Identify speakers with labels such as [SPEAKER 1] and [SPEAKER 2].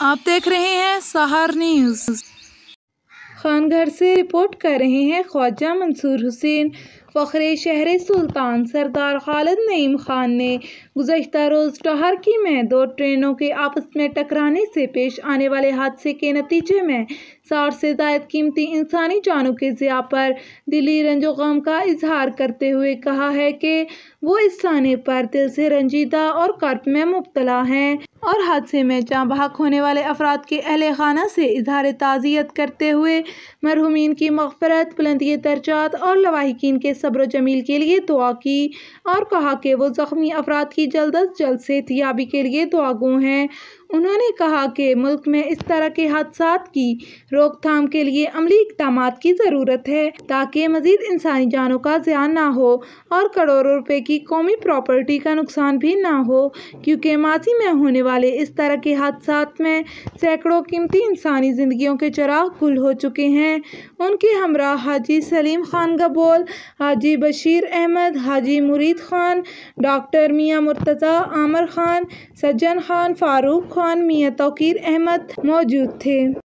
[SPEAKER 1] آپ دیکھ رہے ہیں سہار نیوز۔ خان گھر سے رپورٹ کر رہے ہیں خواجہ منصور حسین۔ فخر شہر سلطان سردار خالد نعیم خان نے گزشتہ روز ٹہرکی میں دو ٹرینوں کے آپس میں ٹکرانے سے پیش آنے والے حادثے کے نتیجے میں 60 سے زائد قیمتی انسانی جانوں کے ضیاع پر دلی رنج و غم کا اظہار کرتے ہوئے کہا ہے کہ وہ اس سانحے پر دل سے رنجیدہ اور کرب میں مبتلا ہیں اور حادثے میں جاں بحق ہونے والے افراد کے اہل خانہ سے اظہار تعزیت کرتے ہوئے مرحومین کی مغفرت، بلندی درجات اور لواحقین کے صبر و جمیل کے لیے دعا کی اور کہا کہ وہ زخمی افراد کی جلد از جلد صحت یابی کے لیے دعا گو ہیں۔ انہوں نے کہا کہ ملک میں اس طرح کے حادثات کی روک تھام کے لیے عملی اقدامات کی ضرورت ہے تاکہ مزید انسانی جانوں کا ضیاع نہ ہو اور کروڑوں روپے کی قومی پراپرٹی کا نقصان بھی نہ ہو، کیونکہ ماضی میں ہونے والے اس طرح کے حادثات میں سینکڑوں قیمتی انسانی زندگیوں کے چراغ گل ہو چکے ہیں۔ ان کے ہمراہ حاجی سلیم خان گبول، حاجی بشیر احمد، حاجی مرید خان، ڈاکٹر میاں مرتضیٰ، عامر خان، سجن خان، فاروق خان، میاں توقیر احمد موجود تھے۔